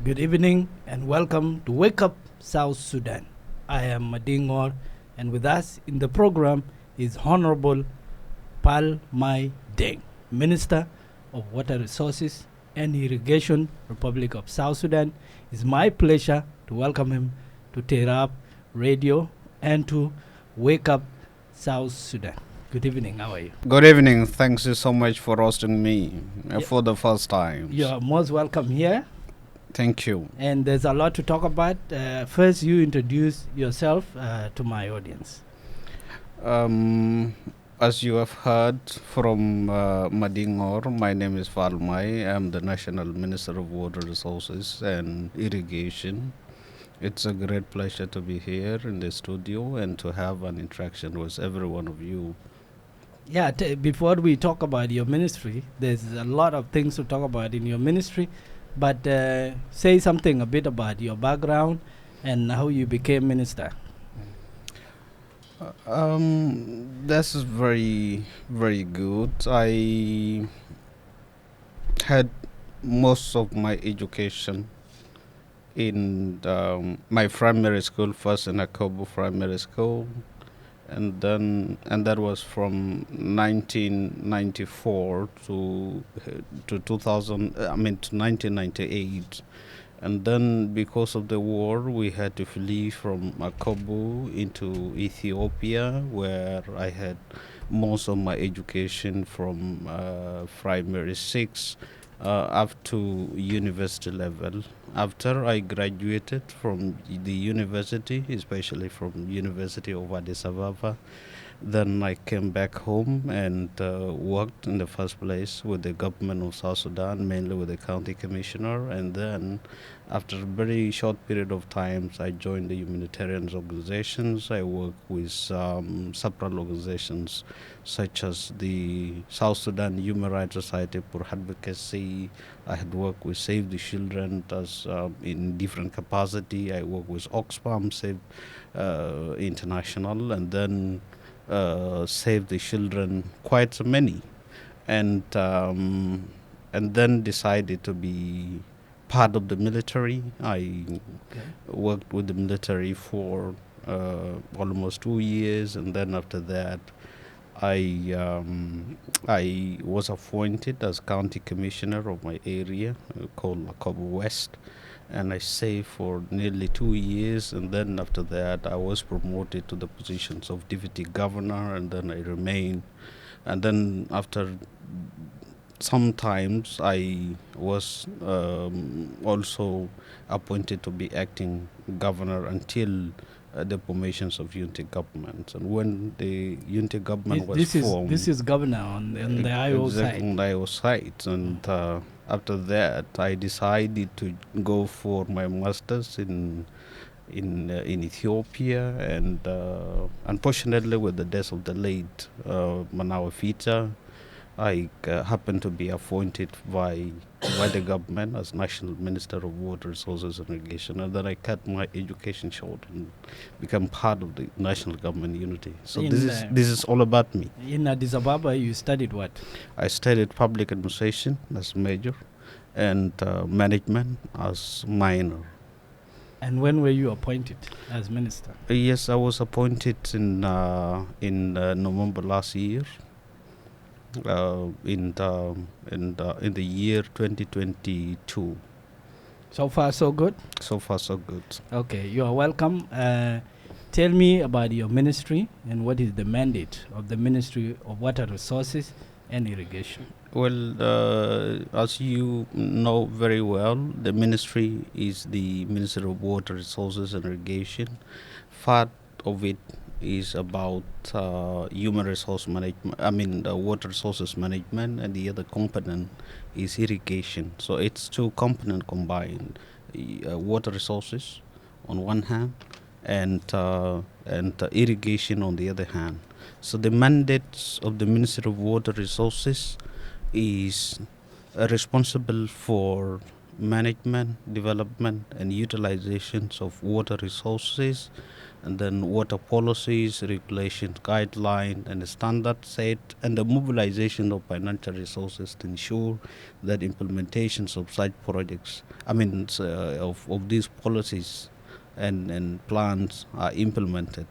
Good evening and welcome to Wake Up South Sudan. I am Deng, and with us in the program is Honorable Pal Mai Deng, Minister of Water Resources and Irrigation, Republic of South Sudan. It's my pleasure to welcome him to Terab Radio and to Wake Up South Sudan. Good evening. How are you? Good evening. Thanks you so much for hosting me Yeah. for the first time. You're most welcome here. Thank you. And there's a lot to talk about. First, you introduce yourself to my audience. As you have heard from Madingor, my name is Falmai. I'm the National Minister of Water Resources and Irrigation. It's a great pleasure to be here in the studio and to have an interaction with every one of you. Yeah, before we talk about your ministry, there's a lot of things to talk about in your ministry. But say something a bit about your background and how you became minister. This is very, very good. I had most of my education in my primary school, first in Akobo Primary School, and that was from 1994 to 2000. I mean to 1998, and then because of the war, we had to flee from Akobo into Ethiopia, where I had most of my education from primary six up to university level. After I graduated from the university, especially from University of Addis Ababa, then I came back home and worked in the first place with the government of South Sudan, mainly with the county commissioner. And then, after a very short period of time, I joined the humanitarian organizations. I work with several organizations such as the South Sudan Human Rights Society for Advocacy. I had worked with Save the Children as in different capacity. I work with Oxfam, Save International, and then Save the Children, quite so many, and then decided to be part of the military. I worked with the military for almost 2 years, and then after that, I was appointed as county commissioner of my area called Lakobo West, and I stayed for nearly 2 years, and then after that I was promoted to the positions of deputy governor, and then I remained, and then after sometimes I was also appointed to be acting governor until the formations of unity government. And when the unity government was formed, this is governor on the IO side. On the IO side, and after that, I decided to go for my masters in Ethiopia, and unfortunately, with the death of the late Manawa Fita, I happened to be appointed by the government as National Minister of Water Resources and Irrigation, and then I cut my education short and become part of the national government unity. So this is all about me. In Addis Ababa, you studied what? I studied public administration as major, and management as minor. And when were you appointed as minister? Yes, I was appointed in November last year. In the year 2022. So far, so good? So far, so good. Okay, you are welcome. Tell me about your ministry and what is the mandate of the Ministry of Water Resources and Irrigation. Well, as you know very well, the ministry is the Ministry of Water Resources and Irrigation. Part of it is about human resource management, water resources management, and the other component is irrigation. So it's two components combined, water resources on one hand and irrigation on the other hand. So the mandates of the Ministry of Water Resources is responsible for management, development, and utilizations of water resources and then water policies, regulations, guideline, and the standard set, and the mobilization of financial resources to ensure that implementations of such projects, of these policies and plans are implemented.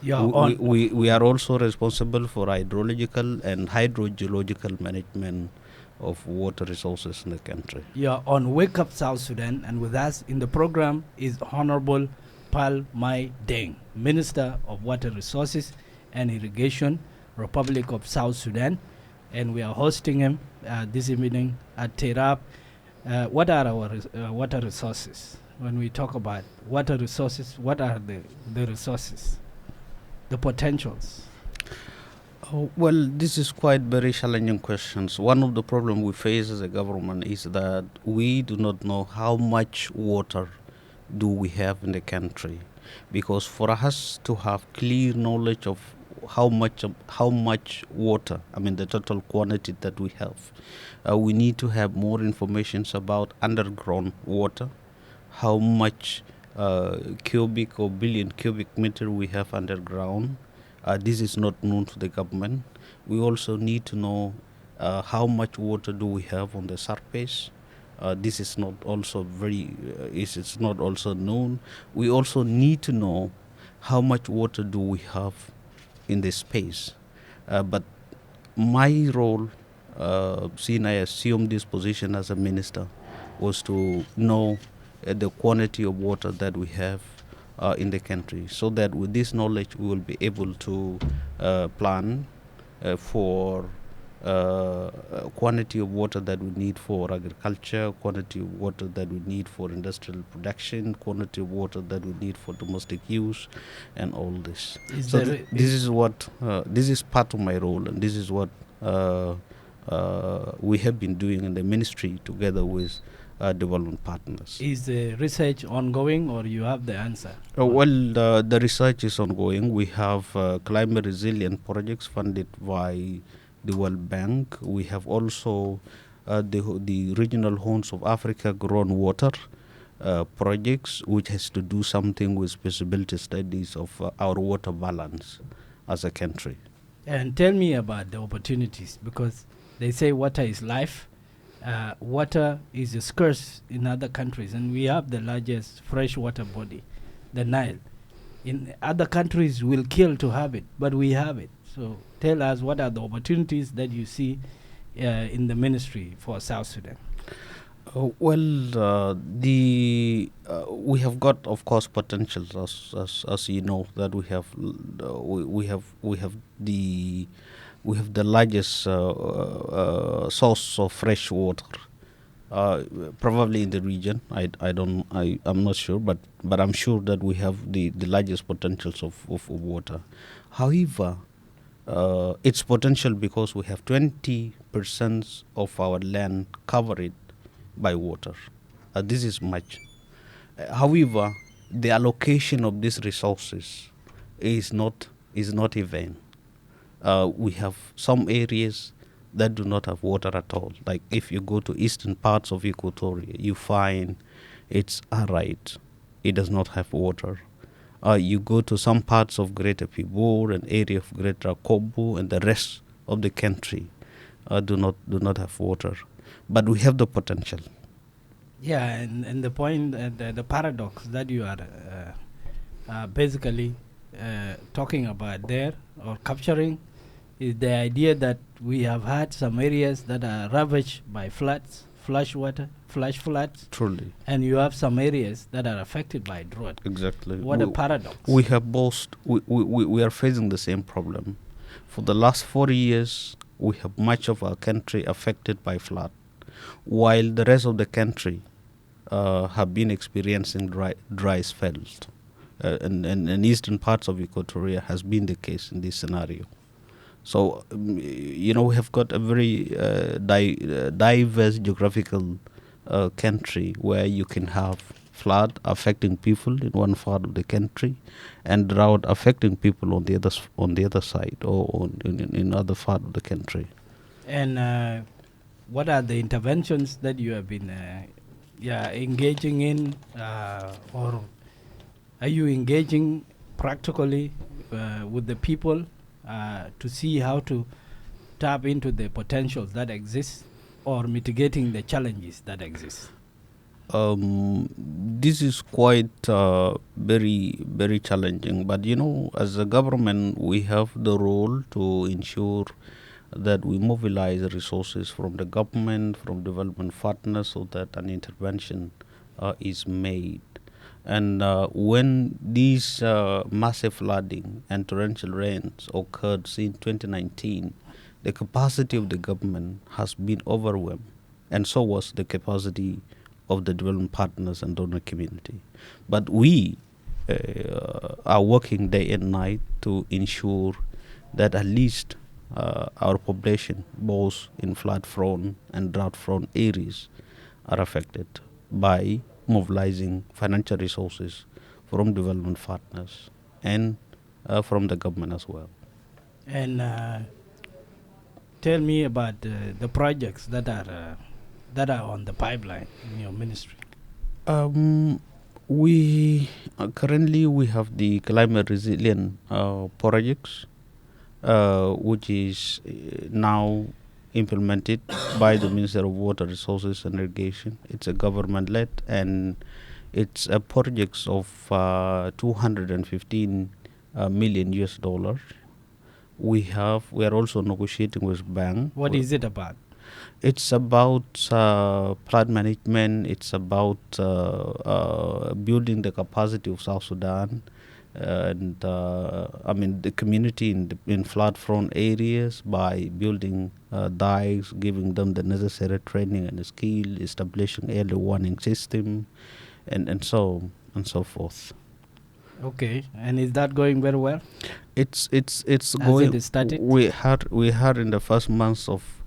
Yeah, on We are also responsible for hydrological and hydrogeological management of water resources in the country. yeah, on Wake Up South Sudan, and with us in the program is Honorable Pal Mai Deng, Minister of Water Resources and Irrigation, Republic of South Sudan, and we are hosting him this evening at Terab. What are our water resources? When we talk about water resources, what are the resources, the potentials? Oh, well, this is quite very challenging questions. One of the problems we face as a government is that we do not know how much water do we have in the country, because for us to have clear knowledge of how much water, I mean the total quantity that we have, we need to have more information about underground water, how much cubic or billion cubic meter we have underground. This is not known to the government. We also need to know how much water do we have on the surface. This is not also it's not also known. We also need to know how much water do we have in the space. But my role, since I assumed this position as a minister, was to know the quantity of water that we have in the country, so that with this knowledge we will be able to plan for quantity of water that we need for agriculture, quantity of water that we need for industrial production, quantity of water that we need for domestic use, and all this. This is part of my role, and this is what we have been doing in the ministry together with development partners. Is the research ongoing, or you have the answer? The research is ongoing. We have climate resilient projects funded by the World Bank. We have also the regional horns of Africa groundwater projects, which has to do something with feasibility studies of our water balance as a country. And tell me about the opportunities, because they say water is life. Water is scarce in other countries, and we have the largest freshwater body, the Nile. In other countries, will kill to have it, but we have it. So tell us, what are the opportunities that you see in the ministry for South Sudan? We have got, of course, potentials, as you know, that we have the largest source of fresh water, probably in the region. I'm not sure, but I'm sure that we have the largest potentials of water. However, its potential, because we have 20% of our land covered by water. This is much. However, the allocation of these resources is not even. We have some areas that do not have water at all. Like if you go to eastern parts of Equatoria, you find it's arid. It does not have water. You go to some parts of Greater Pibor, an area of Greater Kobo, and the rest of the country do not have water. But we have the potential. Yeah, and the point, the paradox that you are basically talking about there, or capturing, is the idea that we have had some areas that are ravaged by floods, flash floods. Truly. And you have some areas that are affected by drought. Exactly. What a paradox. We have both. We are facing the same problem. For the last 40 years, we have much of our country affected by flood, while the rest of the country have been experiencing dry spells. And eastern parts of Equatoria has been the case in this scenario. So, we have got a very diverse geographical country, where you can have flood affecting people in one part of the country, and drought affecting people on the other side, or in other part of the country. And what are the interventions that you have been engaging in, or are you engaging practically with the people to see how to tap into the potentials that exist or mitigating the challenges that exist? This is quite very, very challenging. But as a government, we have the role to ensure that we mobilize resources from the government, from development partners, so that an intervention is made. And when these massive flooding and torrential rains occurred in 2019, the capacity of the government has been overwhelmed, and so was the capacity of the development partners and donor community. But we are working day and night to ensure that at least our population, both in flood-prone and drought-prone areas, are affected by mobilizing financial resources from development partners and from the government as well. And tell me about the projects that are on the pipeline in your ministry. We currently we have the climate resilient projects, which is now implemented by the Minister of Water Resources and Irrigation. It's a government-led, and it's a project of 215 million US dollars. We are also negotiating with bank. What is it about? It's about flood management. It's about building the capacity of South Sudan, and the community in flood-prone areas by building dikes, giving them the necessary training and skill, establishing early warning system, and so forth. Okay, and is that going very well? It's Has going. it started? We had in the first months of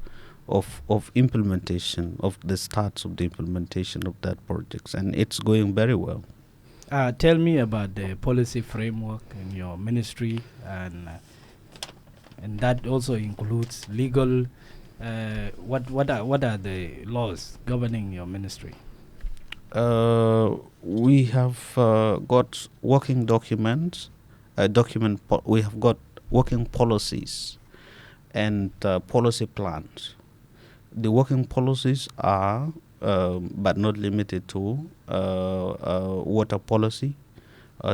implementation of the starts of the implementation of that projects, and it's going very well. Tell me about the policy framework in your ministry, and that also includes legal. What are the laws governing your ministry? We have got working documents. We have got working policies and policy plans. The working policies are, but not limited to, water policy.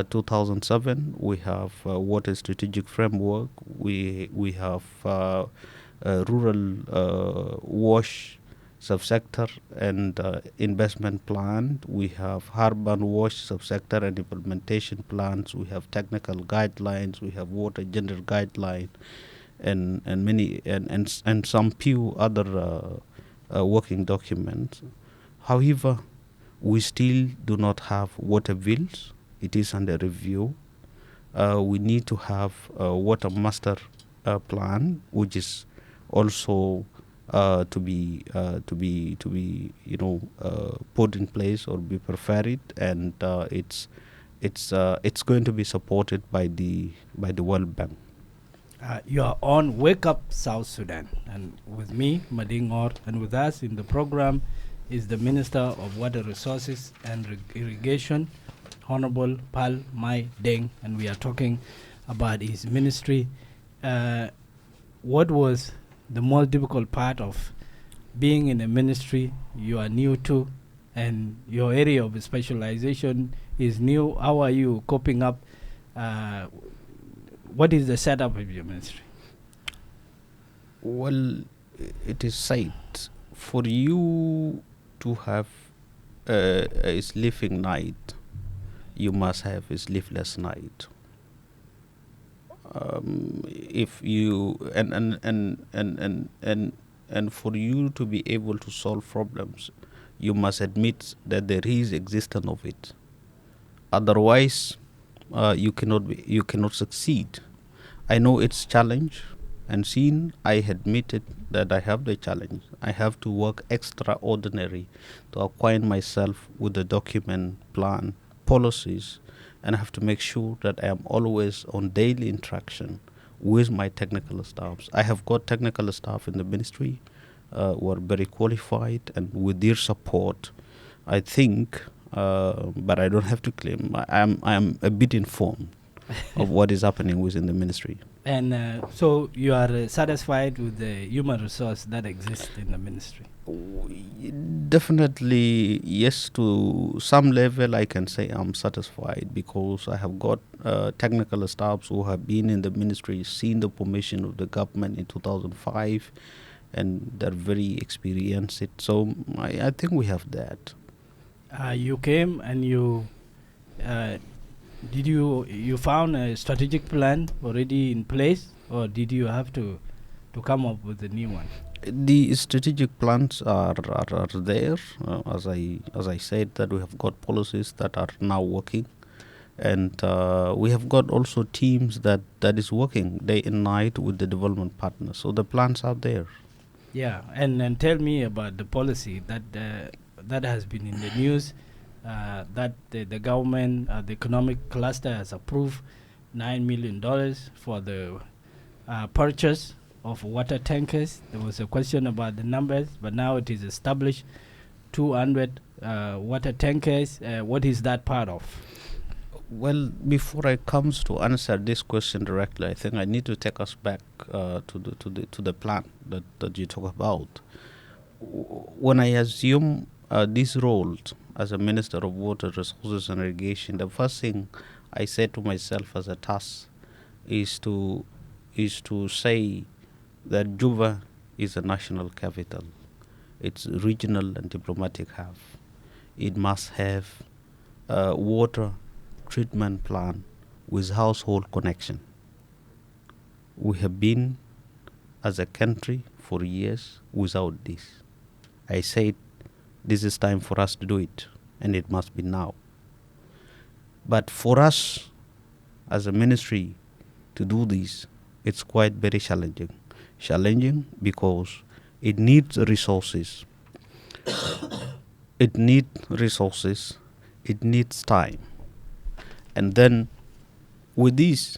2007, we have water strategic framework. We have rural wash subsector and investment plan. We have urban wash subsector and implementation plans. We have technical guidelines. We have water gender guideline, and many and some few other working documents. However, we still do not have water bills. It is under review. We need to have a water master plan, which is also to be put in place or be prepared, and it's going to be supported by the World Bank. You are on Wake Up South Sudan, and with me, Mading Or, and with us in the program is the Minister of Water Resources and Irrigation, Honorable Pal Mai Deng, and we are talking about his ministry. What was the most difficult part of being in a ministry you are new to, and your area of specialization is new? How are you coping up? What is the setup of your ministry? Well, it is said for you to have a sleeping night, you must have a sleepless night. If you and for you to be able to solve problems, you must admit that there is existence of it. Otherwise, you cannot succeed. I know it's challenge, and seeing I admitted that I have the challenge, I have to work extraordinary to acquaint myself with the document, plan, policies, and I have to make sure that I am always on daily interaction with my technical staffs. I have got technical staff in the ministry who are very qualified, and with their support, I think, but I don't have to claim, I am a bit informed of what is happening within the ministry. And so you are satisfied with the human resource that exists in the ministry? Definitely, yes. To some level, I can say I'm satisfied because I have got technical staffs who have been in the ministry, seen the formation of the government in 2005, and they're very experienced. So I think we have that. You came and uh, you found a strategic plan already in place, or did you have to come up with a new one? The strategic plans are there. As I said, that we have got policies that are now working, and we have got also teams that is working day and night with the development partners. So the plans are there. Yeah, and tell me about the policy that has been in the news, that the government, the economic cluster has approved $9 million for the purchase of water tankers. There was a question about the numbers, but now it is established 200 water tankers. What is that part of? Well, before I comes to answer this question directly, I think I need to take us back to the plan that you talk about. When I assume this role as a Minister of Water Resources and Irrigation, the first thing I said to myself as a task is to say that Juba is a national capital. It's regional and diplomatic hub. It must have a water treatment plan with household connection. We have been as a country for years without this. I said this is time for us to do it, and it must be now. But for us as a ministry to do this, it's quite very challenging. Challenging because it needs resources. It needs resources. It needs time. And then with this,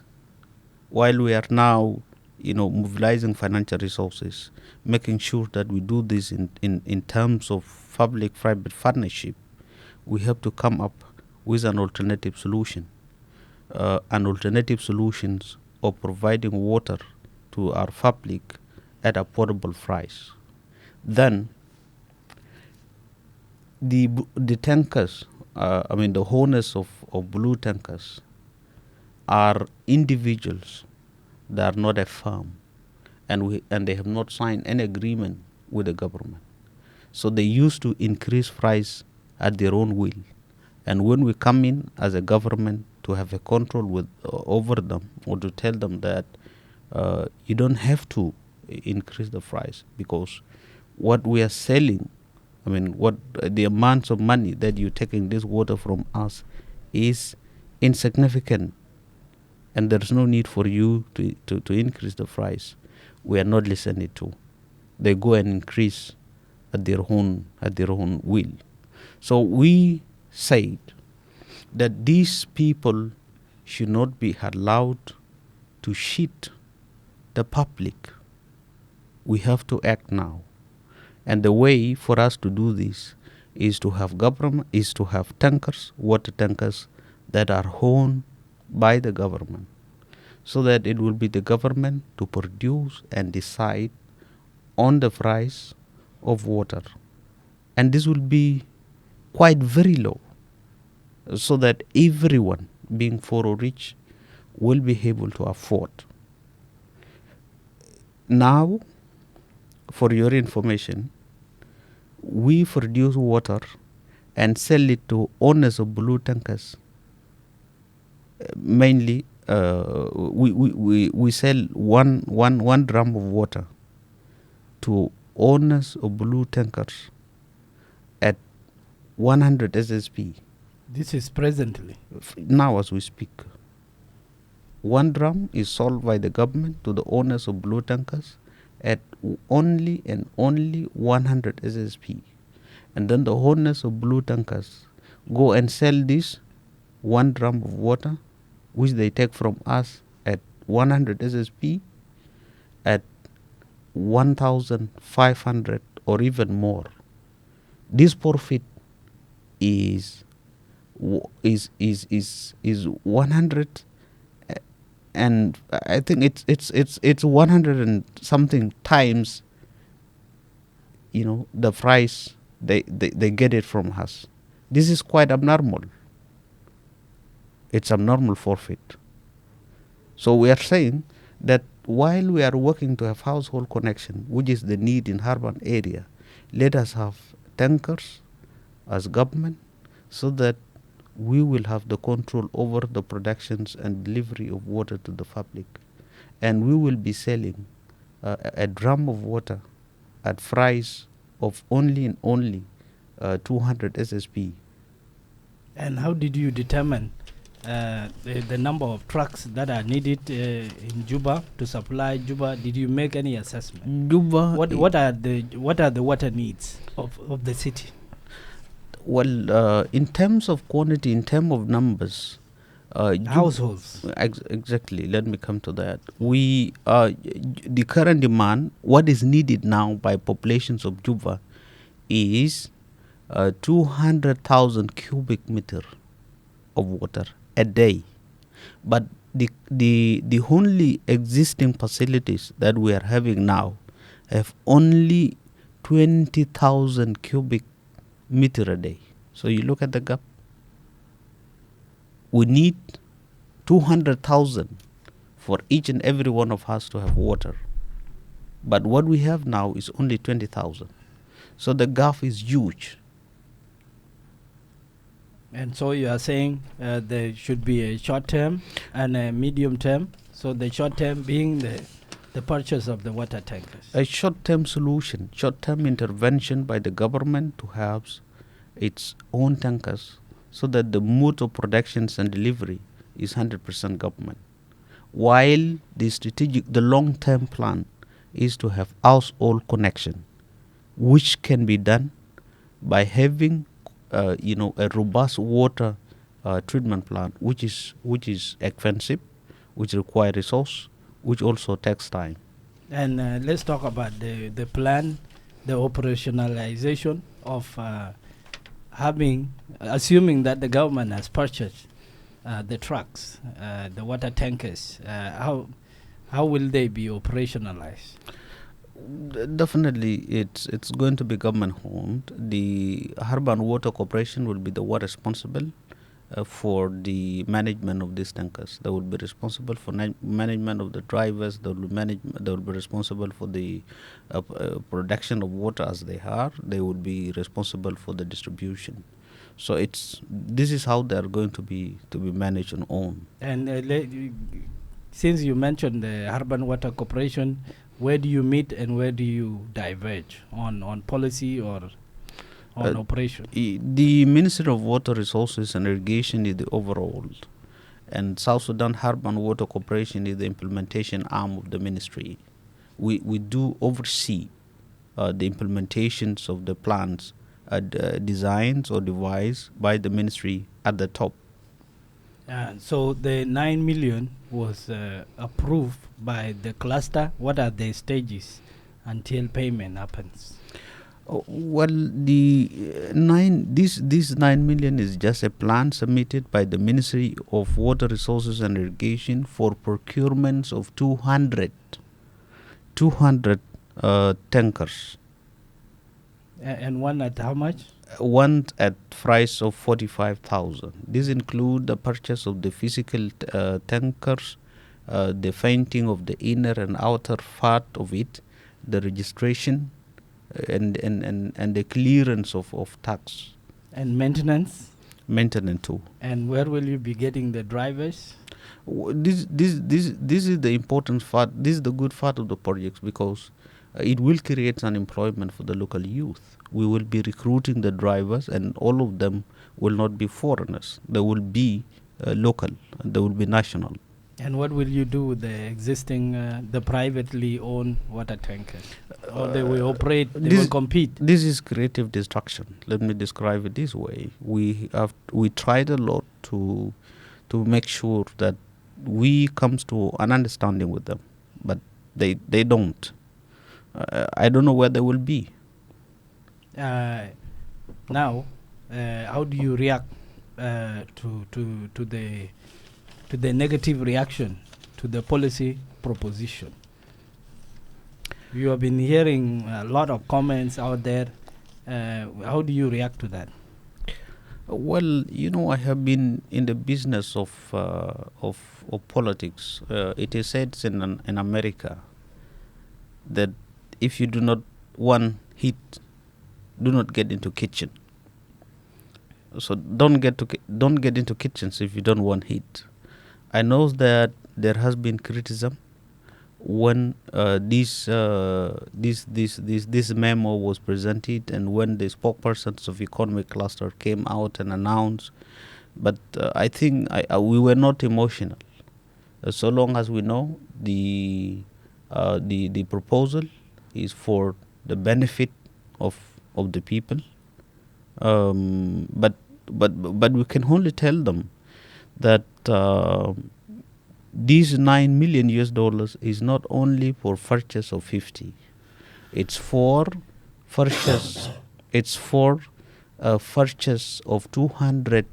while we are now, mobilizing financial resources, making sure that we do this in terms of public-private partnership, we have to come up with an alternative solution. An alternative solutions of providing water to our public at affordable price. Then the tankers, the owners of blue tankers are individuals. They are not a firm, and they have not signed any agreement with the government. So they used to increase price at their own will. And when we come in as a government to have a control over them, or to tell them that you don't have to increase the price, because what we are selling, what the amounts of money that you're taking this water from us is insignificant, and there's no need for you to increase the price. We are not listening to. They go and increase at their own will. So we said that these people should not be allowed to cheat the public. We have to act now. And the way for us to do this is to have government, is to have tankers, water tankers that are owned by the government, so that it will be the government to produce and decide on the price of water. And this will be quite very low, so that everyone, being poor or rich, will be able to afford. Now, for your information, we produce water and sell it to owners of blue tankers. Mainly, we sell one drum of water to owners of blue tankers at 100 SSP. This is presently. Now as we speak. One drum is sold by the government to the owners of blue tankers at only 100 SSP. And then the owners of blue tankers go and sell this one drum of water, which they take from us at 100 SSP, at 1,500 or even more. This profit is 100 and I think it's 100 and something times, the price they get it from us. This is quite abnormal. It's abnormal forfeit. So we are saying that while we are working to have household connection, which is the need in urban area, let us have tankers as government, so that we will have the control over the productions and delivery of water to the public, and we will be selling a drum of water at price of only 200 SSP. And how did you determine the number of trucks that are needed in Juba to supply Juba? Did you make any assessment? Juba. What are the water needs of the city? Well, in terms of quantity, in terms of numbers, households. Exactly. Let me come to that. The current demand, what is needed now by populations of Juba, is 200,000 cubic meter of water a day. But the only existing facilities that we are having now have only 20,000 cubic meter a day. So you look at the gap. We need 200,000 for each and every one of us to have water. But what we have now is only 20,000. So the gap is huge. And so you are saying there should be a short term and a medium term. So the short term being the purchase of the water tankers. A short term solution, short term intervention by the government to have its own tankers, so that the mode of production and delivery is 100% government. While the long term plan is to have household connection, which can be done by having a robust water treatment plant, which is expensive, which require resource, which also takes time. And let's talk about the plan, the operationalization of assuming that the government has purchased the trucks, the water tankers. How will they be operationalized? Definitely, it's going to be government owned. The Urban Water Corporation will be the one responsible for the management of these tankers. They will be responsible for management of the drivers. They will be responsible for the production of water as they are. They will be responsible for the distribution. So this is how they are going to be managed and owned. And since you mentioned the Urban Water Corporation, where do you meet and where do you diverge on policy or on operation? The Ministry of Water Resources and Irrigation is the overall, and South Sudan Urban Water Corporation is the implementation arm of the ministry. We do oversee the implementations of the plans designs or devised by the ministry at the top. So the 9 million was approved by the cluster. What are the stages until payment happens? Well, this 9 million is just a plan submitted by the Ministry of Water Resources and Irrigation for procurements of 200 tankers. And one at how much? One at price of 45,000. This include the purchase of the physical tankers, the painting of the inner and outer part of it, the registration, and the clearance of tax. And maintenance? Maintenance too. And where will you be getting the drivers? This is the important part. This is the good part of the project, because it will create an employment for the local youth. We will be recruiting the drivers, and all of them will not be foreigners. They will be local. They will be national. And what will you do with the existing, the privately owned water tankers? Or they will operate, they will compete? This is creative destruction. Let me describe it this way. We tried a lot to make sure that we comes to an understanding with them, but they don't. I don't know where they will be. Now, how do you react to the negative reaction to the policy proposition. You have been hearing a lot of comments out there. How do you react to that? Well, I have been in the business of politics. It is said in America that if you do not want heat, do not get into kitchen. So don't get into kitchens if you don't want heat. I know that there has been criticism when this memo was presented and when the spokespersons of economic cluster came out and announced. But I think we were not emotional. So long as we know the proposal is for the benefit of the people. But we can only tell them that these $9 million is not only for purchase of 50. It's for purchase. It's for purchase of 200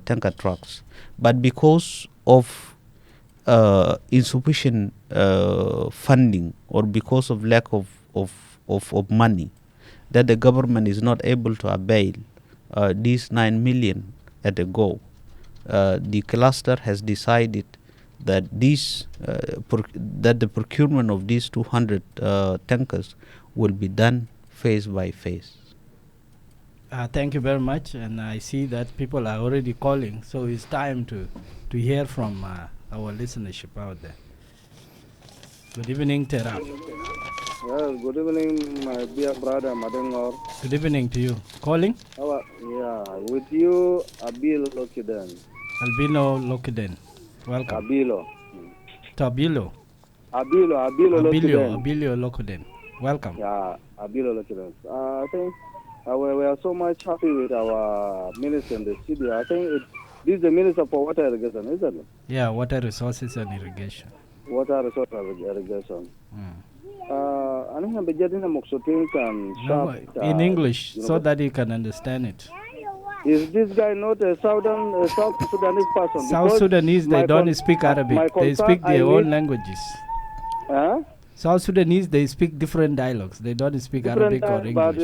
tanker trucks. But because of insufficient funding or because of lack of money, that the government is not able to avail these 9 million at a go. The cluster has decided that that the procurement of these 200 tankers will be done phase by phase. Thank you very much, and I see that people are already calling, so it's time to hear from our listenership out there. Good evening, Terap. Well, good evening, my dear brother Madengor. Good evening to you. Calling? With you, Abilo Lokiden. Albino Lokiden. Welcome. Abilo. Tabilo. Lokiden. Lokiden. Welcome. Yeah, Abilo Lokiden. I think we are so much happy with our minister in the studio. I think this is the minister for water irrigation, isn't it? Yeah, water resources and irrigation. Water resources and irrigation. In English, so that you can understand it. Is this guy not a South Sudanese person? South Sudanese, they don't speak Arabic. They speak their own languages. South Sudanese, they speak different dialogues. They don't speak Arabic or English. But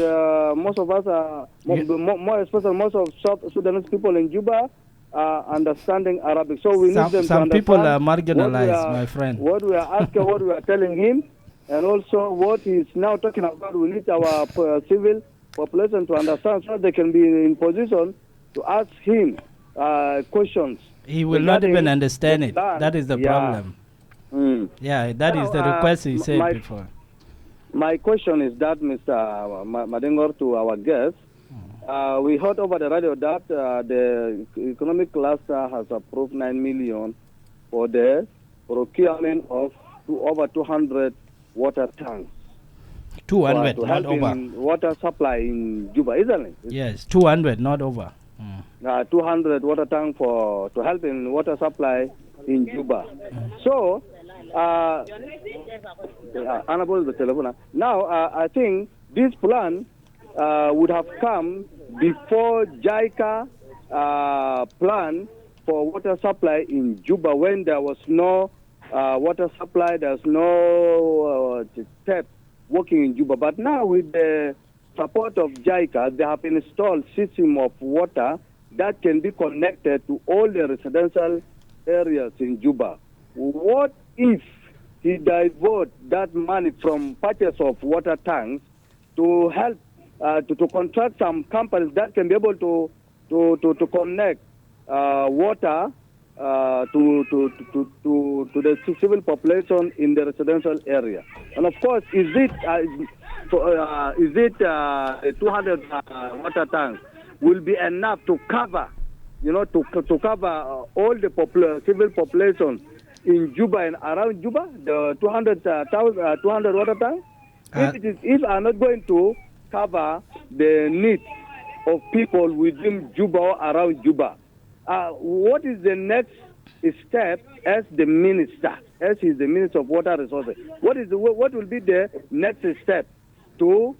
most of us are, more especially most of South Sudanese people in Juba are understanding Arabic. So we need them to understand. Some people are marginalized, my friend. What we are asking, what we are telling him, and also what he's now talking about, we need our civil population to understand so they can be in position to ask him questions. He will not even understand it. That is the problem. Yeah, that is the request he said before. My question is that, Mr. Madengor, to our guests, we heard over the radio that the economic cluster has approved 9 million for the procurement of over 200 water tanks. 200, to not help over. In water supply in Juba, isn't it? Yes, 200, not over. 200 water tanks to help in water supply in Juba. So, now I think this plan would have come before JICA plan for water supply in Juba when there was no water supply, there's no tap working in Juba. But now with the support of JICA, they have installed system of water that can be connected to all the residential areas in Juba. What if he divert that money from purchase of water tanks to help to contract some companies that can be able to connect water to the civil population in the residential area? And of course, is it 200 water tanks will be enough to cover, to cover all the civil population in Juba and around Juba, the 200 water tanks? If are not going to cover the needs of people within Juba or around Juba, what is the next step as the minister, as he's the Minister of Water Resources? What will be the next step to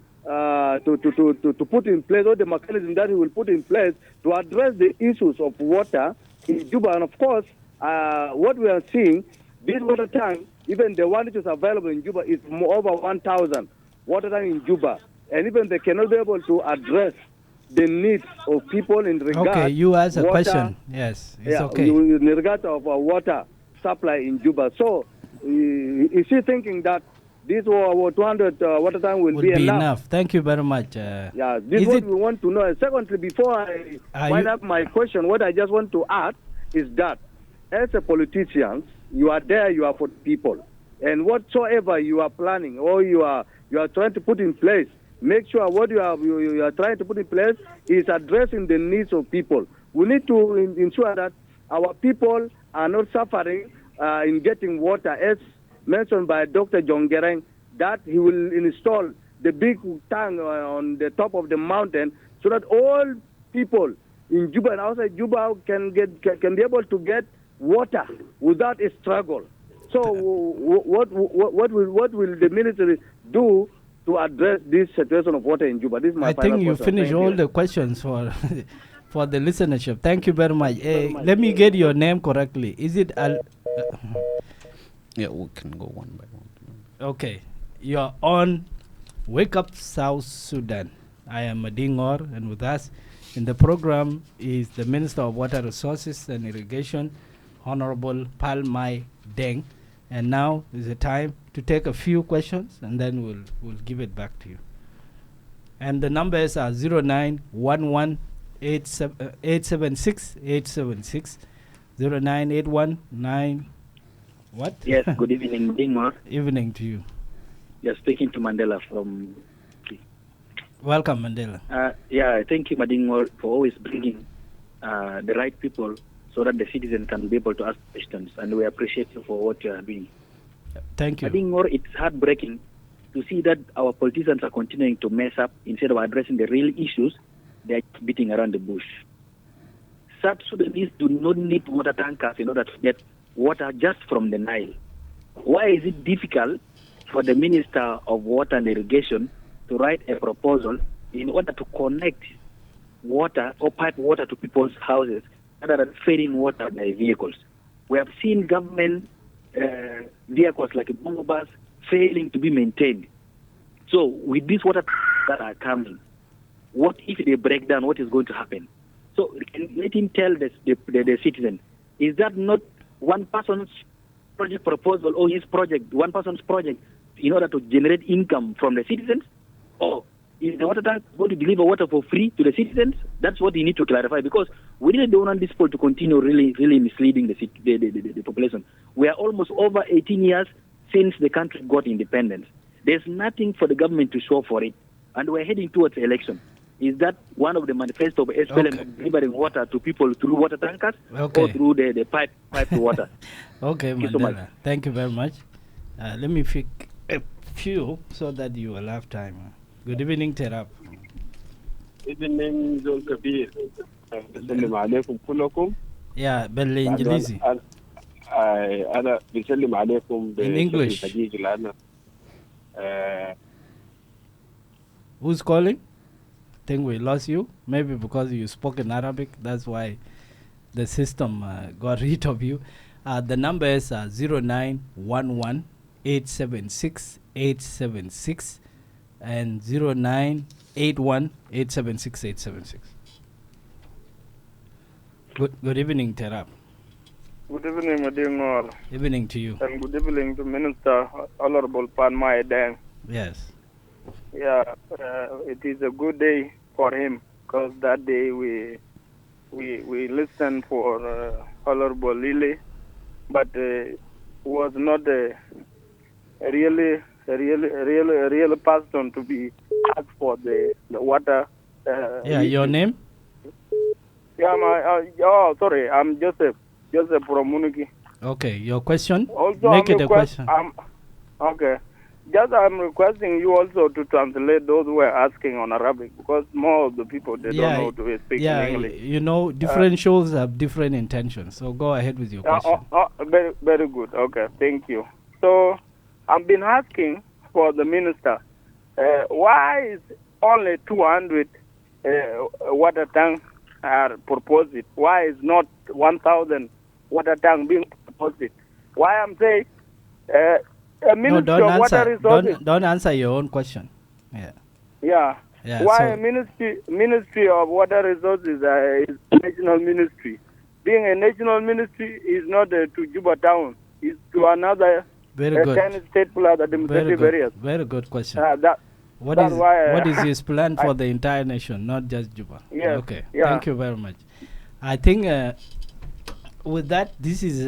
put in place, or the mechanism that he will put in place to address the issues of water in Juba? And of course, what we are seeing, This water tank, even the one which is available in Juba, is over 1,000 water tank in Juba. And even they cannot be able to address the needs of people in regard Okay, you ask a water, question. Yes, it's okay. in regard of water supply in Juba. So, is she thinking that this 200 water tank will be enough? Thank you very much. Yeah, this is what we want to know. And secondly, before I wind up my question, what I just want to add is that as a politician, you are there, you are for people. And whatsoever you are planning or you are trying to put in place, make sure what you are trying to put in place is addressing the needs of people. We need to ensure that our people are not suffering in getting water, as mentioned by Dr. John Gereng, that he will install the big tank on the top of the mountain so that all people in Juba and outside Juba can be able to get water without a struggle. So what will the military do to address this situation of water in Juba? This is my final think you question. finished all the questions for for the listenership. Thank you very much. Let me get your name correctly. Is it Al? Yeah, we can go one by one. Okay, you're on Wake Up South Sudan. I am Madingor, and with us in the program is the Minister of Water Resources and Irrigation, Honorable Palmai Deng. And now is the time to take a few questions, and then we'll give it back to you. And the numbers are 0911 876 876 0981 what? Yes, good evening, Deng. Evening to you. You're speaking to Mandela from... Welcome, Mandela. Thank you, Madingor, for always bringing the right people so that the citizen can be able to ask questions. And we appreciate you for what you are doing. Thank you. Madingor, it's heartbreaking to see that our politicians are continuing to mess up instead of addressing the real issues. They are beating around the bush. South Sudanese do not need water tankers in order to get water just from the Nile. Why is it difficult for the Minister of Water and Irrigation to write a proposal in order to connect water or pipe water to people's houses rather than ferrying water by vehicles? We have seen government vehicles like a bongo bus failing to be maintained. So with these water that are coming, what if they break down? What is going to happen? So let him tell the citizen, is that not one person's project proposal or his project, one person's project, in order to generate income from the citizens? Or is the water tank going to deliver water for free to the citizens? That's what we need to clarify, because we really don't want this people to continue really misleading the population. We are almost over 18 years since the country got independence. There's nothing for the government to show for it, and we're heading towards election. Is that one of the manifesto of SPLM delivering water to people through water tankers or through the pipe to water? Okay, Thank Mandela. you so much. Thank you very much. Let me pick a few so that you will have time. Good evening, Terap. evening Zul Kabir. بسلم عليكم كلكم. Yeah, بالإنجليزي. أنا بسلم عليكم In English. حقيقي لأن Who's calling? Think we lost you. Maybe because you spoke in Arabic. That's why the system got rid of you. The numbers are 0911 876 876 and 0981 876 876. Good evening, Terap. Good evening, Madingor. Evening to you. And good evening to Minister Honorable Palmai Deng. Yes. Yeah, it is a good day for him, because that day we listened for Honorable Lily, but was not a real person to be asked for the water. Your name? Yeah, sorry, I'm Joseph from Muniki. Okay, your question? Also, Make it a question. Okay. I'm requesting you also to translate those who are asking on Arabic, because more of the people, they don't know to speak in English. You know, different shows have different intentions. So go ahead with your question. Very, very good. Okay, thank you. So I've been asking for the minister, why is only 200 water tanks are proposed? Why is not 1,000 water tanks being proposed? Why I'm saying a No, Ministry of Water Resources. don't answer your own question. Yeah. Yeah. Yeah, Why so- a Ministry of Water Resources is a national ministry? Being a national ministry is not to Juba town. It's to another Very good. 10 state plus Very administrative good. areas. Very good question. That's why, what is his plan for the entire nation, not just Juba? Yes, Okay. yeah. Thank you very much. I think with that, this is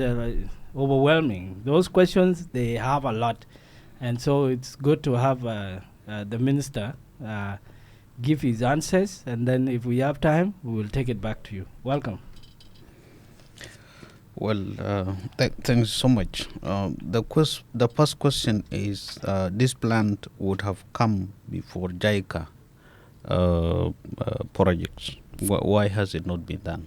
overwhelming. Those questions, they have a lot, and so it's good to have the minister give his answers, and then if we have time, we will take it back to you. Welcome. Well, thanks so much. The first question is this plant would have come before JICA projects. Why has it not been done?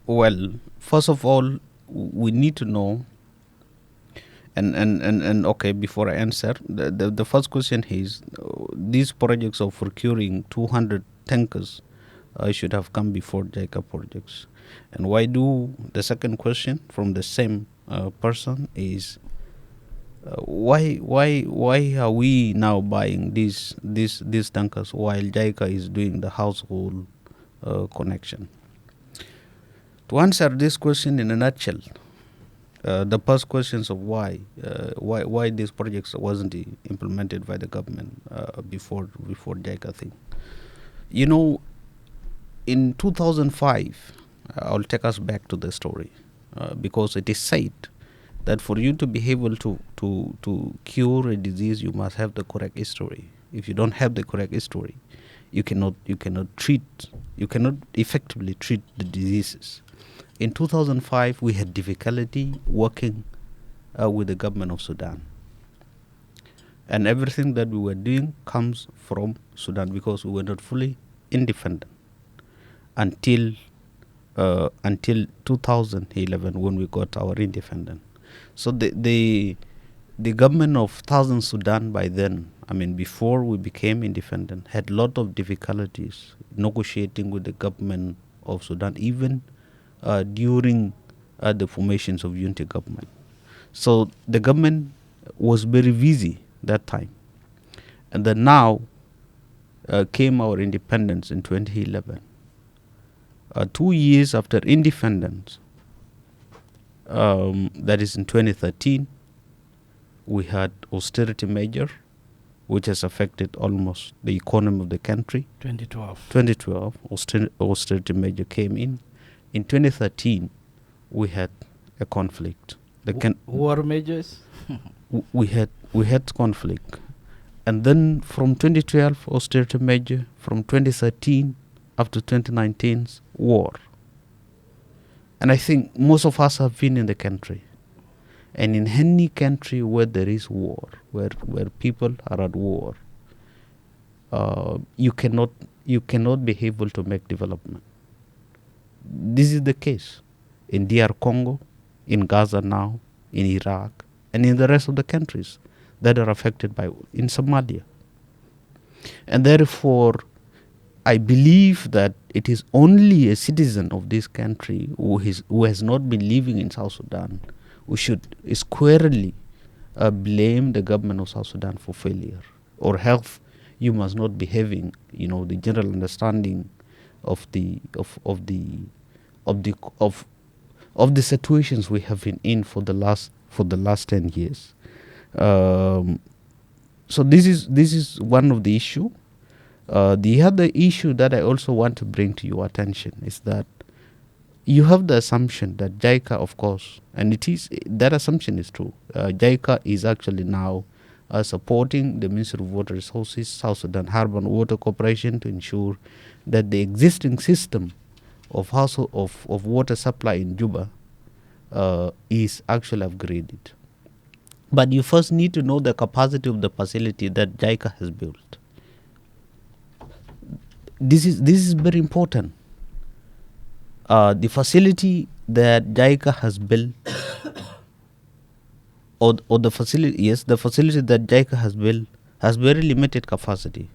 Well, first of all, we need to know. And okay, before I answer, the first question is these projects of procuring 200 tankers should have come before JICA projects. And why do the second question from the same person is why are we now buying these tankers while JICA is doing the household connection? To answer this question in a nutshell, the first questions of why these projects wasn't implemented by the government before JICA thing. You know, in 2005, I'll take us back to the story because it is said that for you to be able to cure a disease, you must have the correct history. If you don't have the correct history, you cannot effectively treat the diseases. In 2005, we had difficulty working with the government of Sudan. And everything that we were doing comes from Sudan because we were not fully independent until 2011 when we got our independence. So the government of Southern Sudan by then, I mean before we became independent, had a lot of difficulties negotiating with the government of Sudan, even during the formations of unity government. So the government was very busy that time. And then now came our independence in 2011. 2 years after independence, that is in 2013, we had austerity measure, which has affected almost the economy of the country. 2012, austerity measure came in. In 2013, we had a conflict. War measures? we had conflict. And then from 2012, austerity measure, from 2013 up to 2019's war. And I think most of us have been in the country. And in any country where there is war, where people are at war, you cannot be able to make development. This is the case in DR Congo, in Gaza now, in Iraq, and in the rest of the countries that are affected by in Somalia. And therefore, I believe that it is only a citizen of this country who has not been living in South Sudan who should squarely blame the government of South Sudan for failure, or else you must not be having, the general understanding of the situations we have been in for the last 10 years. So this is one of the issue. The other issue that I also want to bring to your attention is that you have the assumption that JICA, of course, and that assumption is true. JICA is actually now supporting the Ministry of Water Resources, South Sudan Urban Water Corporation, to ensure that the existing system of water supply in Juba is actually upgraded. But you first need to know the capacity of the facility that JICA has built. This is very important. The facility that JICA has built, the facility that JICA has built has very limited capacity.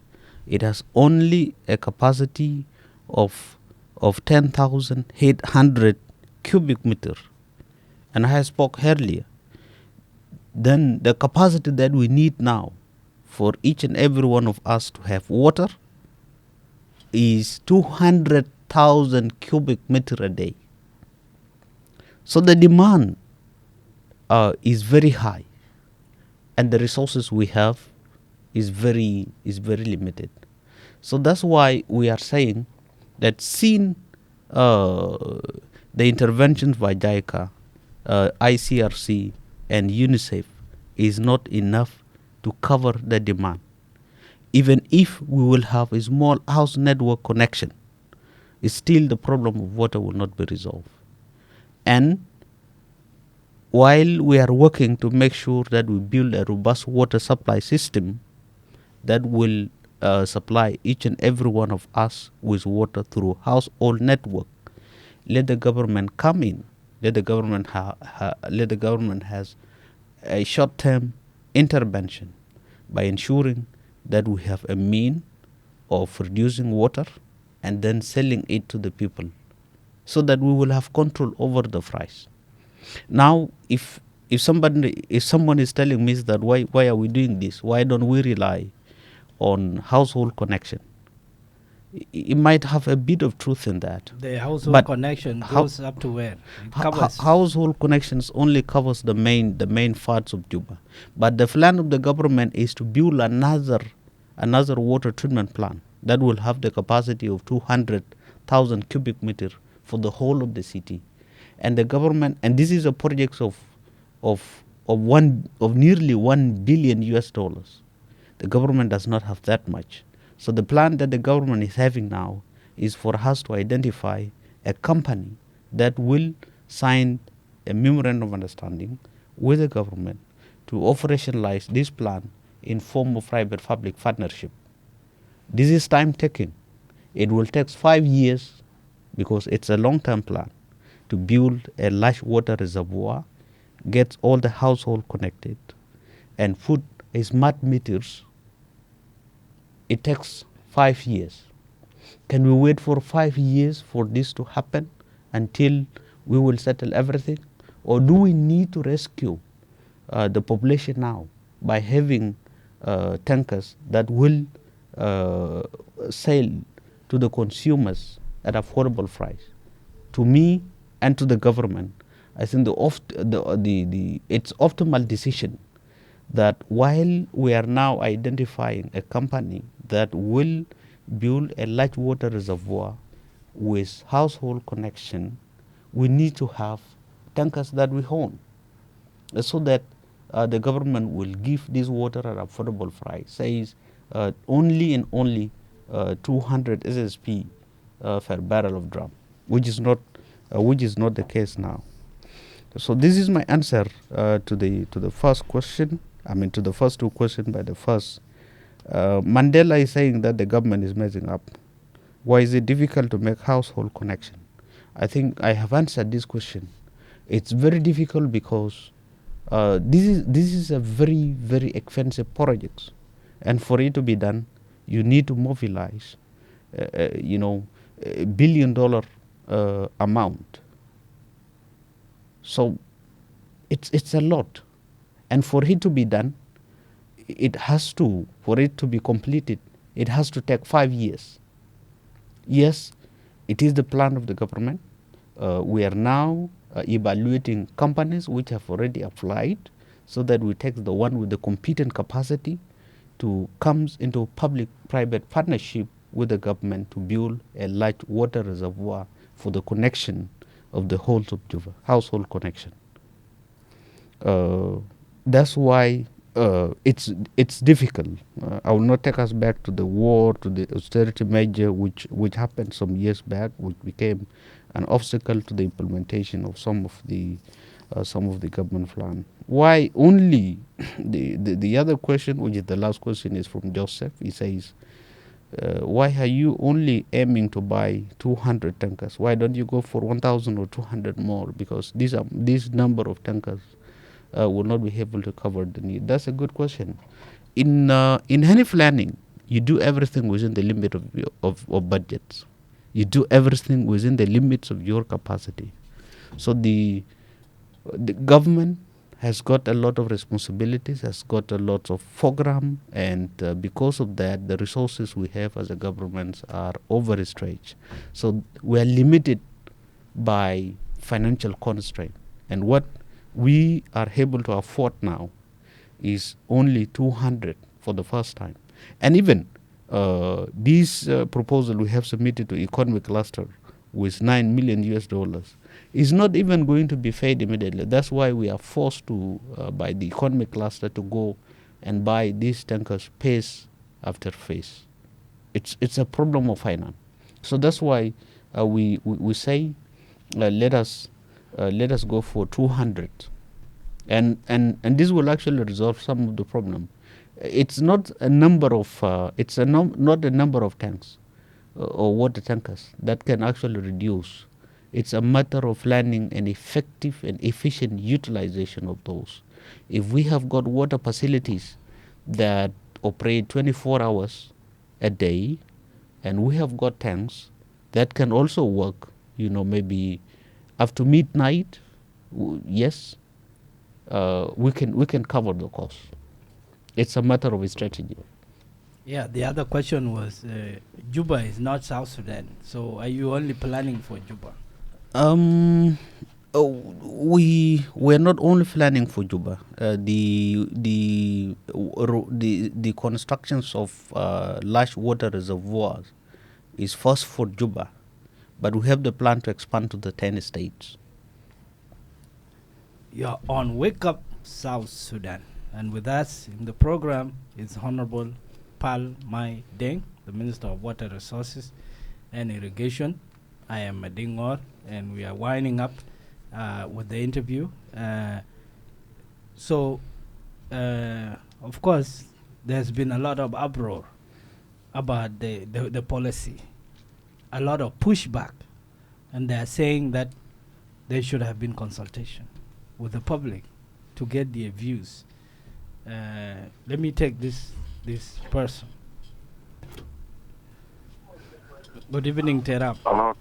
It has only a capacity of 10,800 cubic meter, and I spoke earlier, then the capacity that we need now for each and every one of us to have water is 200,000 cubic meter a day. So the demand is very high, and the resources we have is very limited. So that's why we are saying that seeing the interventions by JICA, ICRC, and UNICEF is not enough to cover the demand. Even if we will have a small house network connection, still the problem of water will not be resolved. And while we are working to make sure that we build a robust water supply system that will supply each and every one of us with water through household network, let the government come in. Let the government has a short-term intervention by ensuring that we have a mean of producing water and then selling it to the people, so that we will have control over the price. Now, if someone is telling me that why are we doing this? Why don't we rely on household connection? It might have a bit of truth in that. The household But connection goes up to where? It covers. Household connections only covers the main parts of Juba, but the plan of the government is to build another water treatment plant that will have the capacity of 200,000 cubic meter for the whole of the city, and the government, and this is a project of nearly $1 billion US. The government does not have that much. So the plan that the government is having now is for us to identify a company that will sign a memorandum of understanding with the government to operationalize this plan in form of private-public partnership. This is time taking. It will take 5 years because it's a long-term plan to build a large water reservoir, get all the household connected, and put smart meters. It takes 5 years. Can we wait for 5 years for this to happen until we will settle everything? Or do we need to rescue the population now by having tankers that will sell to the consumers at affordable price? To me and to the government, I think it's optimal decision that while we are now identifying a company that will build a large water reservoir with household connection, we need to have tankers that we own, so that the government will give this water at affordable price, says only 200 SSP per barrel of drum, which is not the case now. So this is my answer to the first question. I mean, to the first two questions. By the first, Mandela is saying that the government is messing up. Why is it difficult to make household connection? I think I have answered this question. It's very difficult because this is a very, very expensive project, and for it to be done, you need to mobilize, $1 billion amount. So it's a lot. And for it to be done, for it to be completed, it has to take 5 years. Yes, it is the plan of the government. We are now evaluating companies which have already applied, so that we take the one with the competent capacity to come into public-private partnership with the government to build a large water reservoir for the connection of the whole of Juba, household connection. That's why it's difficult. I will not take us back to the war, to the austerity measure which happened some years back, which became an obstacle to the implementation of some of the government plan. Why only the other question, which is the last question, is from Joseph. He says, why are you only aiming to buy 200 tankers? Why don't you go for 1,000 or 200 more? Because this number of tankers will not be able to cover the need. That's a good question. In any planning, you do everything within the limit of budgets. You do everything within the limits of your capacity. So the government has got a lot of responsibilities, has got a lot of program, and because of that, the resources we have as a government are overstretched. So we are limited by financial constraint, and what we are able to afford now is only 200 for the first time. And even this proposal we have submitted to economic cluster with 9 million US dollars is not even going to be paid immediately. That's why we are forced to, by the economic cluster, to go and buy these tankers phase after phase. It's a problem of finance. So that's why we say let us go for 200, and this will actually resolve some of the problem. It's not a number of not a number of tanks or water tankers that can actually reduce. It's a matter of planning an effective and efficient utilization of those. If we have got water facilities that operate 24 hours a day, and we have got tanks that can also work, maybe after midnight, yes, we can cover the cost. It's a matter of a strategy. Yeah, the other question was Juba is not South Sudan, so are you only planning for Juba? We're not only planning for Juba. The constructions of large water reservoirs is first for Juba, but we have the plan to expand to the 10 states. You're on Wake Up South Sudan, and with us in the program is Honorable Pal Mai Deng, the Minister of Water Resources and Irrigation. I am Madingor, and we are winding up with the interview. Of course, there's been a lot of uproar about the policy, a lot of pushback, and they're saying that there should have been consultation with the public to get their views. Let me take this person. Good evening, Terap. Hello.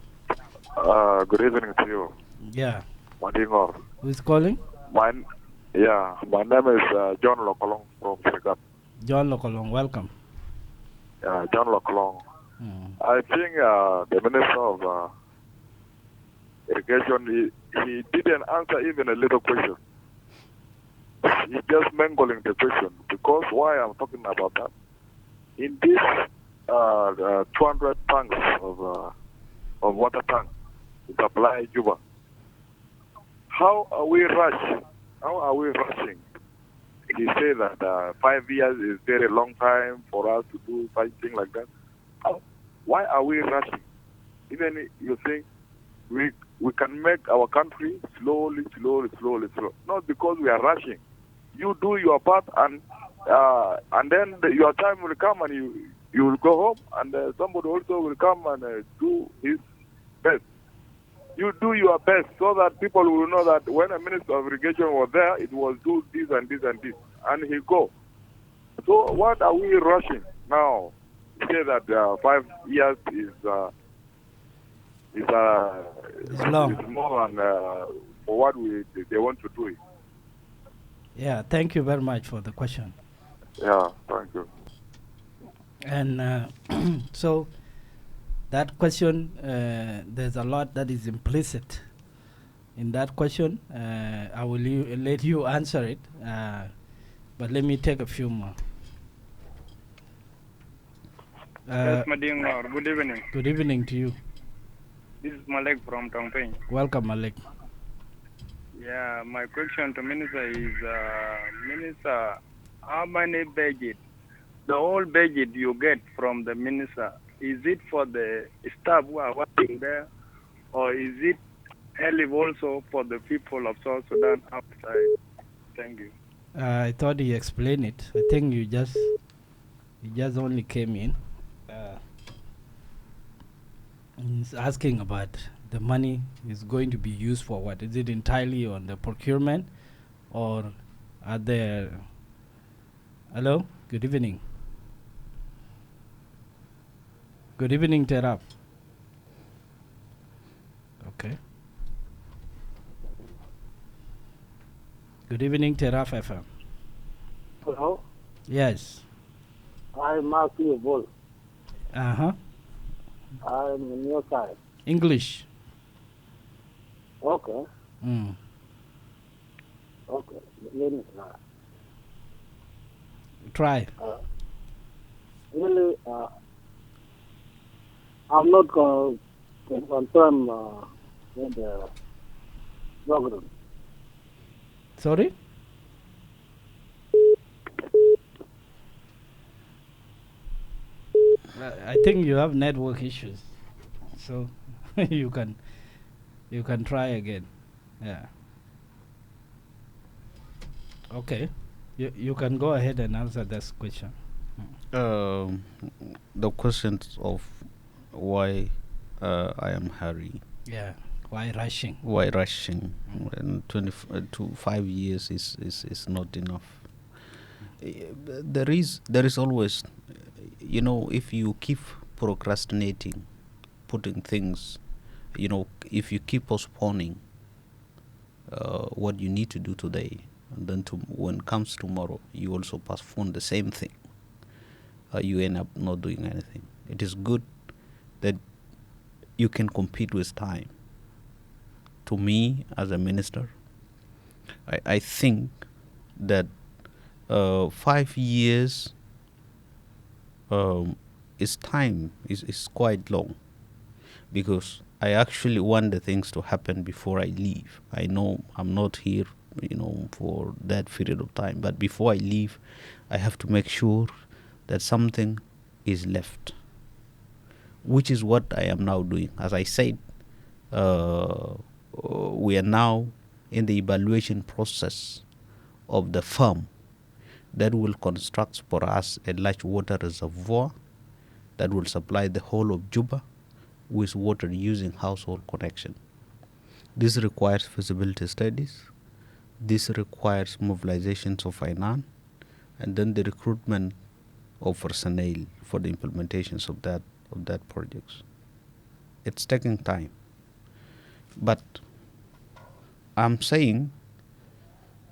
Good evening to you. Yeah. Madingor. Who's calling? My name is John Lokolong from Srigat. John Lokolong, welcome. John Lokolong. I think the Minister of Irrigation, he didn't answer even a little question. He's just mangling the question. Because why I'm talking about that? In this 200 tanks of water tank to supply Juba, how are we rushing? He said that 5 years is very long time for us to do something like that. Why are we rushing? Even you think we can make our country slowly. Not because we are rushing. You do your part, and then your time will come, and you will go home, and somebody also will come and do his best. You do your best so that people will know that when a Minister of Irrigation was there, it was do this and this and this, and he go. So what are we rushing now? Say that 5 years is long. Is more than for what they want to do it. Yeah, thank you very much for the question. Yeah, thank you. And so that question, there's a lot that is implicit in that question. I will let you answer it, but let me take a few more. Yes, Madingor, good evening. Good evening to you. This is Malek from Tongpeng. Welcome, Malek. Yeah, my question to Minister is, Minister, how many budget, the whole budget you get from the Minister, is it for the staff who are working there, or is it help also for the people of South Sudan outside? Thank you. I thought you explained it. I think you just only came in. He's asking about the money is going to be used for what? Is it entirely on the procurement, or are there? Hello, good evening. Good evening, Terap. Okay. Good evening, Teraf FM. Hello, Yes. I'm Matthew Bull. Uh-huh. I'm in your side. English. Okay, Mm. okay. Let me try. Try. Really, I'm not going to confirm with the program. Sorry? I think you have network issues. So you can try again. Yeah. Okay. You can go ahead and answer this question. The questions of why I am hurry, Yeah. Why rushing? why rushing, when 5 years is not enough. There is always, if you keep procrastinating, putting things, if you keep postponing what you need to do today, and then when comes tomorrow, you also postpone the same thing. You end up not doing anything. It is good that you can compete with time. To me, as a minister, I think that 5 years is time, is quite long, because I actually want the things to happen before I leave. I know I'm not here, for that period of time, but before I leave, I have to make sure that something is left, which is what I am now doing. As I said, we are now in the evaluation process of the firm that will construct for us a large water reservoir that will supply the whole of Juba with water using household connection. This requires feasibility studies. This requires mobilizations of finance, and then the recruitment of personnel for the implementations of that project. It's taking time, but I'm saying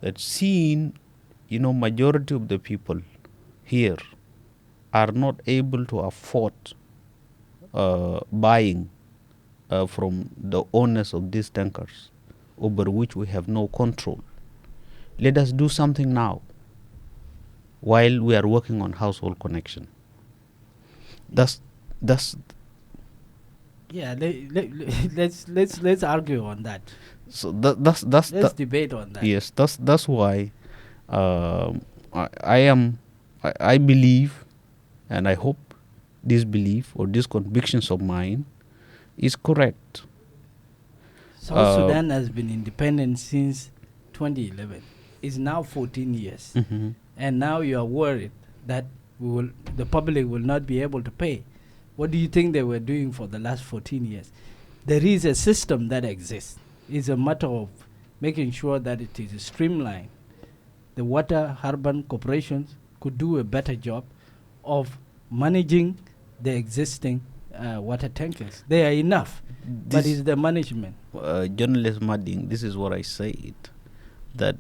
that seeing, majority of the people here are not able to afford buying from the owners of these tankers, over which we have no control. Let us do something now while we are working on household connection. That's Yeah, let's argue on that. so that's Let's debate on that. yes, that's why I believe, and I hope this belief or these convictions of mine is correct. South Sudan has been independent since 2011. It's now 14 years. Mhm. And now you are worried that the public will not be able to pay. What do you think they were doing for the last 14 years? There is a system that exists. It's a matter of making sure that it is streamlined. The water urban corporations could do a better job of managing the existing water tankers. They are enough, but it's the management. Journalist Mading, this is what I said, that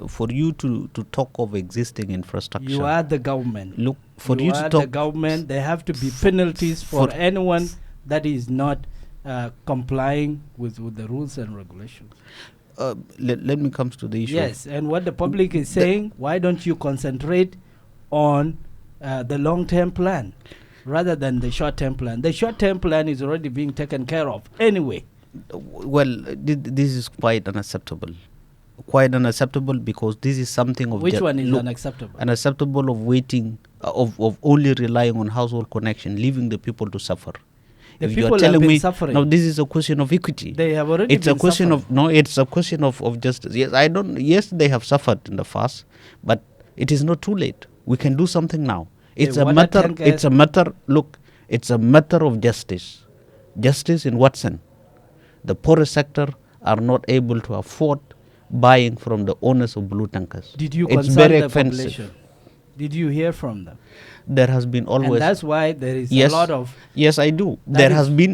for you to talk of existing infrastructure, You are the government. look, for you are to talk the government. There have to be penalties for anyone that is not complying with the rules and regulations. let me come to the issue. Yes, and what the public is saying, why don't you concentrate on the long-term plan rather than the short-term plan? The short-term plan is already being taken care of anyway. Well, this is quite unacceptable. Quite unacceptable, because this is something of Which one is unacceptable? Unacceptable of waiting, of only relying on household connection, leaving the people to suffer. The If people you are telling have been me, suffering. no, this is a question of equity. They have already It's been a question suffering. of no. It's a question of justice. Yes, they have suffered in the past, but it is not too late. We can do something now. It's a water matter. tankers- It's a matter. Look, it's a matter of justice. Justice in what sense? The poorest sector are not able to afford buying from the owners of blue tankers. Did you It's consult very the expensive. population? Did you hear from them? There has been always. And that's why there is yes, a lot of Yes, I do. That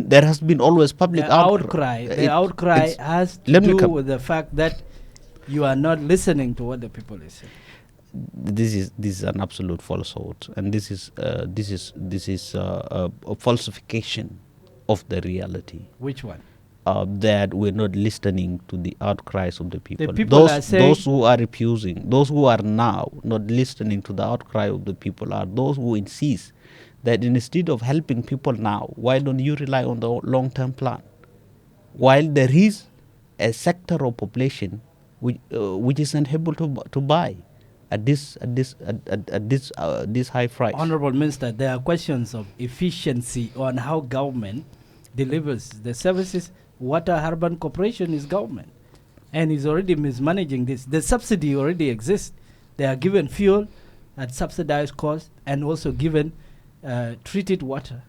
There has been always public the outcry. The outcry has to let me do come. with the fact that you are not listening to what the people are saying. This is an absolute falsehood, and this is a falsification of the reality. Which one? That we're not listening to the outcries of the people. The people those, are saying, those who are refusing, those who are now not listening to the outcry of the people are those who insist that instead of helping people now, why don't you rely on the long-term plan? While there is a sector of population which isn't able to buy at this high price. Honorable Minister, there are questions of efficiency on how government delivers the services. Water Urban Corporation is government and is already mismanaging this. The subsidy already exists. They are given fuel at subsidized cost and also given treated water.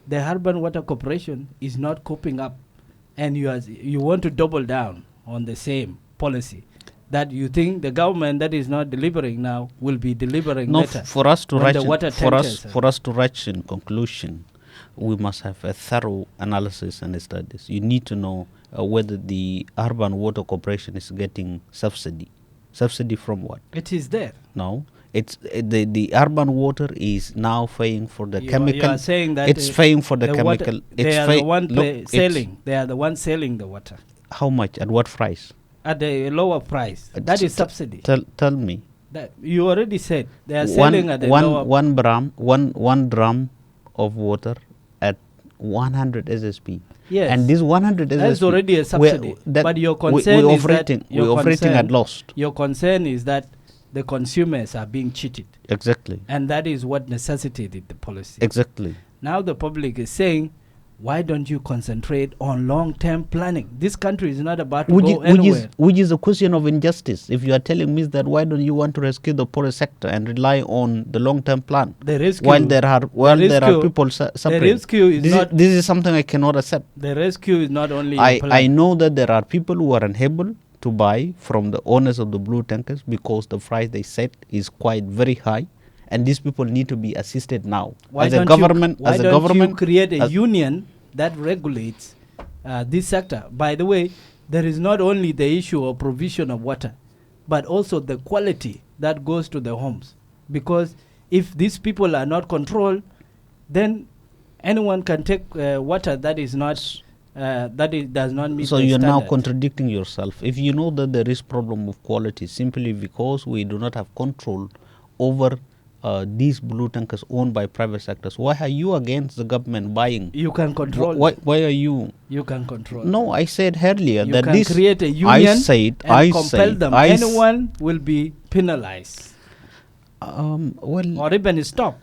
The Urban Water Corporation is not coping up, and you want to double down on the same policy that you think the government that is not delivering now will be delivering later. For us to reach for us to reach in conclusion, we must have a thorough analysis and studies. You need to know whether the Urban Water Corporation is getting subsidy. Subsidy from what? It is there. No, it's the urban water is now paying for the chemical. You are saying that it's paying for the chemical. Water, they are the one selling. They are the ones selling the water. How much? At what price? At a lower price. That is subsidy. Tell me. That you already said they are selling at a lower. One drum of water at 100 SSP. Yes. And this 100 SSP. That's already a subsidy. But your concern is that we're operating at loss. Your concern is that the consumers are being cheated. Exactly. And that is what necessitated the policy. Exactly. Now the public is saying, why don't you concentrate on long-term planning? This country is not about to go anywhere. Which is a question of injustice. If you are telling me that, why don't you want to rescue the poorest sector and rely on the long-term plan? The rescue, while there are people suffering. The rescue is this is something I cannot accept. The rescue is not only I know that there are people who are unable to buy from the owners of the blue tankers because the price they set is quite very high. And these people need to be assisted now. Why don't you create a union that regulates this sector? By the way, there is not only the issue of provision of water, but also the quality that goes to the homes. Because if these people are not controlled, then anyone can take water that is not does not meet. So the you're standard. now contradicting yourself. If you know that there is problem of quality simply because we do not have control over these blue tankers owned by private sectors, why are you against the government buying? You can control. Why are you? You can control. No, I said earlier that this. You can create a union and compel them. Anyone will be penalized. Or even stop.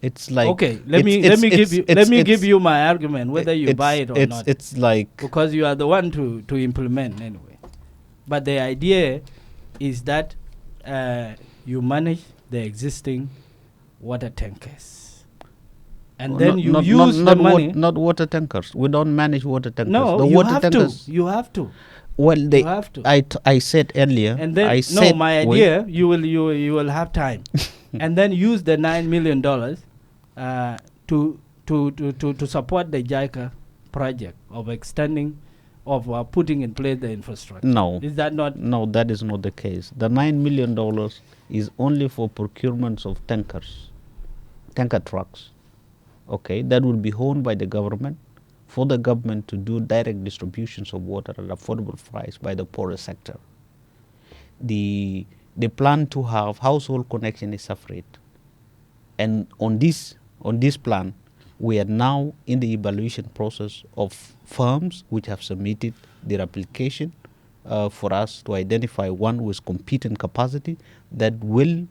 It's like okay. Let me give you my argument whether you buy it or not. It's like because you are the one to implement anyway. But the idea is that you manage the existing water tankers, and then you use the money. Not water tankers. We don't manage water tankers. No, the you water have tankers. to. You have to. Well, you have to. I said earlier. And then my idea. You will have time, and then use the $9 million to support the JICA project of extending. Of putting in place the infrastructure. No. Is that not? No, that is not the case. The $9 million is only for procurements of tankers, tanker trucks. Okay, that will be owned by the government for the government to do direct distributions of water at affordable price by the poorest sector. The plan to have household connection is separate. And on this plan, we are now in the evaluation process of firms which have submitted their application for us to identify one with competent capacity that will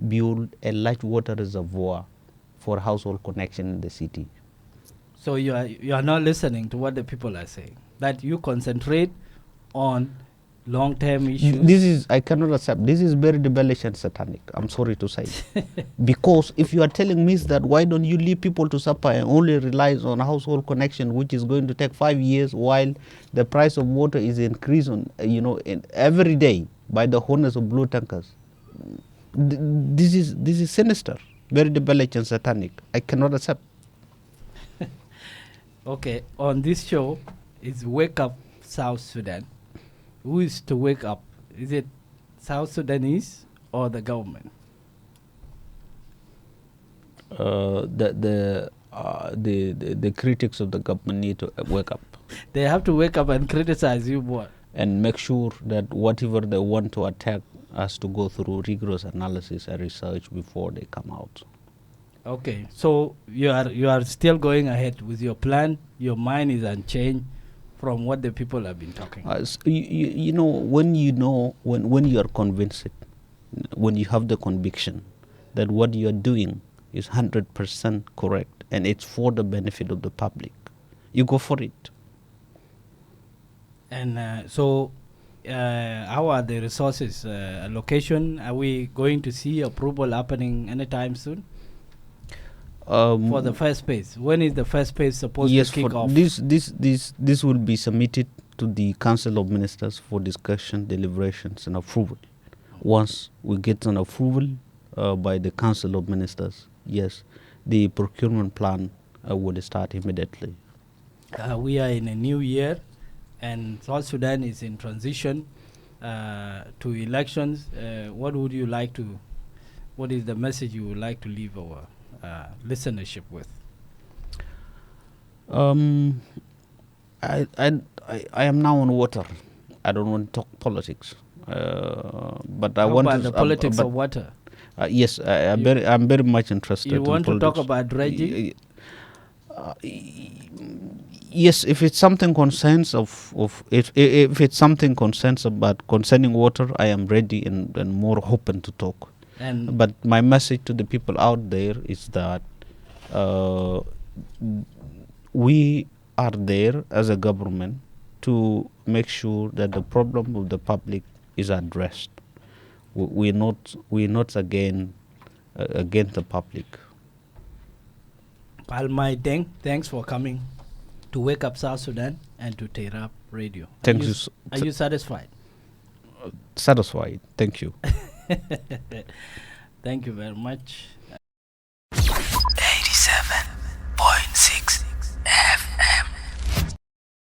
build a large water reservoir for household connection in the city. So you are not listening to what the people are saying, that you concentrate on long-term issues. I cannot accept. This is very rebellious and satanic. I'm sorry to say. Because if you are telling me that, why don't you leave people to suffer and only relies on household connection, which is going to take 5 years, while the price of water is increasing, every day by the owners of blue tankers. This is sinister, very rebellious and satanic. I cannot accept. Okay, on this show is Wake Up South Sudan. Who is to wake up? Is it South Sudanese or the government? The critics of the government need to wake up They have to wake up and criticize you more. and make sure that whatever they want to attack has to go through rigorous analysis and research before they come out. Okay, so you are still going ahead with your plan. Your mind is unchanged from what the people have been talking. You know when you are convinced, when you have the conviction that what you are doing is 100% correct and it's for the benefit of the public, you go for it. And how are the resources allocation? Are we going to see approval happening anytime soon? For the first phase, when is the first phase supposed to kick off? This will be submitted to the Council of Ministers for discussion, deliberations, and approval. Once we get an approval by the Council of Ministers, yes, the procurement plan will start immediately. We are in a new year, and South Sudan is in transition to elections. What is the message you would like to leave our listenership with? I am now on water. I don't want to talk politics, but I How want about to the politics of water? Yes, I'm very much interested. You in want to talk politics. about dredging? Yes, if it's something concerns if it's something concerning water, I am ready and more open to talk. But my message to the people out there is that we are there as a government to make sure that the problem of the public is addressed. We're not against the public. Palmai Deng, thanks for coming to Wake Up South Sudan and to Terap Radio. Thank you. Are you satisfied? Satisfied. Thank you. Thank you very much. 87.